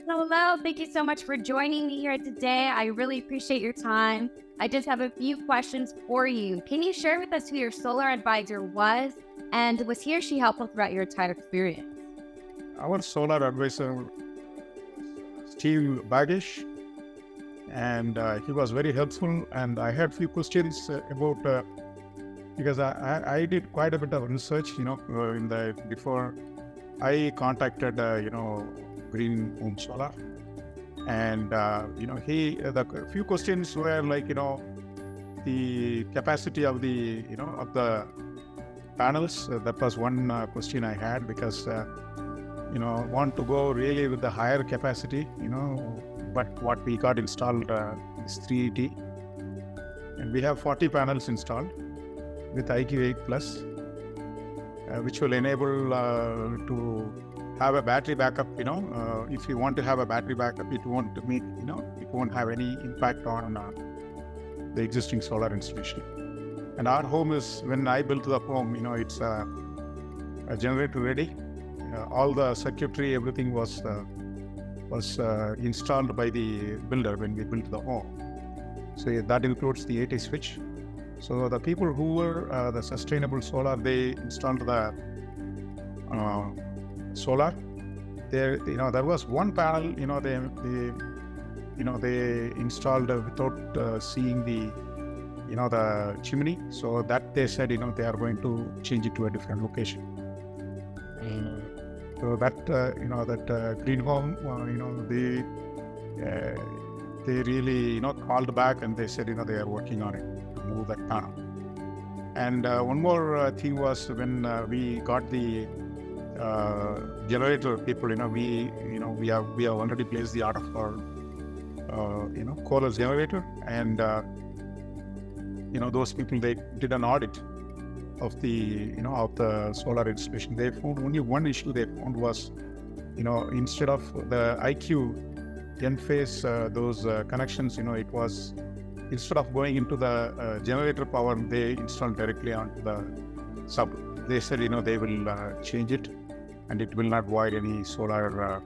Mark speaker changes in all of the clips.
Speaker 1: Hello, thank you so much for joining me here today. I really appreciate your time. I just have a few questions for you. Can you share with us who your solar advisor was, and was he or she helpful throughout your entire experience?
Speaker 2: Our solar advisor, Steve Bagish, and he was very helpful. And I had few questions about because I did quite a bit of research, in the before I contacted, Green Home Solar, and the few questions were like, the capacity of the panels. That was one question I had because want to go really with the higher capacity, but what we got installed is 380, and we have 40 panels installed with IQ8 Plus, which will enable to have a battery backup. If you want to have a battery backup, it won't have any impact on the existing solar installation. And our home is, when I built the home, it's a generator ready. All the circuitry, everything was installed by the builder when we built the home. So that includes the 80 switch. So the people who were the sustainable solar, they installed the solar. There was one panel, they installed without seeing the chimney. So that they said, they are going to change it to a different location. So that Green Home, they really called back and they said they are working on it to move that panel. And one more thing was when we got the generator people, we have already placed the order for Kohler's generator, and those people, they did an audit of the solar installation. They found only one issue they found was, instead of the IQ N phase those connections, it was, instead of going into the generator power, they installed directly onto the sub. They said they will change it, and it will not void any solar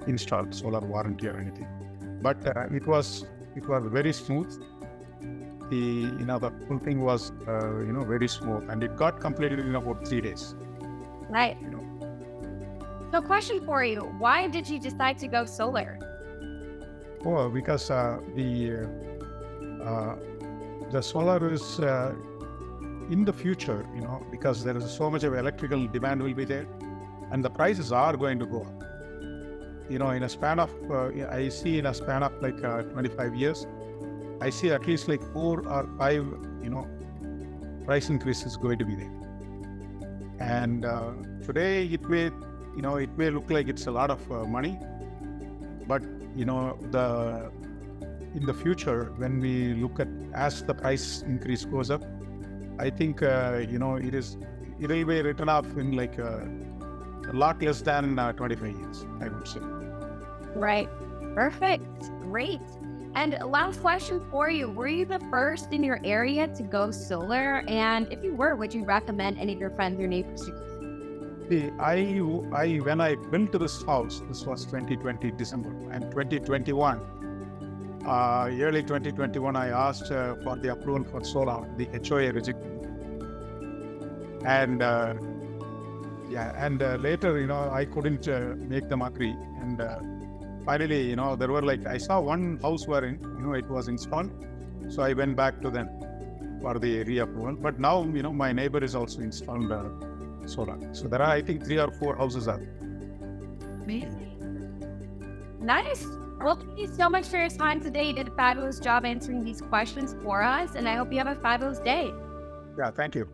Speaker 2: installed solar warranty or anything. But it was very smooth. The whole thing was very smooth, and it got completed in about 3 days.
Speaker 1: Right. So question for you, why did you decide to go solar?
Speaker 2: Oh, because the solar is in the future, because there is so much of electrical demand will be there, and the prices are going to go up. In a span of, I see in a span of like 25 years, I see at least like 4 or 5, price increases going to be there. And today it may look like it's a lot of money, but in the future, when we look at as the price increase goes up, I think it will be written off in like a lot less than 25 years, I would say.
Speaker 1: Right. Perfect. Great. And last question for you. Were you the first in your area to go solar? And if you were, would you recommend any of your friends or neighbors to?
Speaker 2: See, when I built this house, this was 2020 December, and 2021, early 2021, I asked for the approval for solar. The HOA rejected it. And later, I couldn't make them agree. And finally, there were I saw one house where, it was installed. So I went back to them for the reapproval. But now, my neighbor is also installed solar. So there are, I think, 3 or 4 houses out.
Speaker 1: Amazing. Nice. Well, thank you so much for your time today. You did a fabulous job answering these questions for us, and I hope you have a fabulous day.
Speaker 2: Yeah, thank you.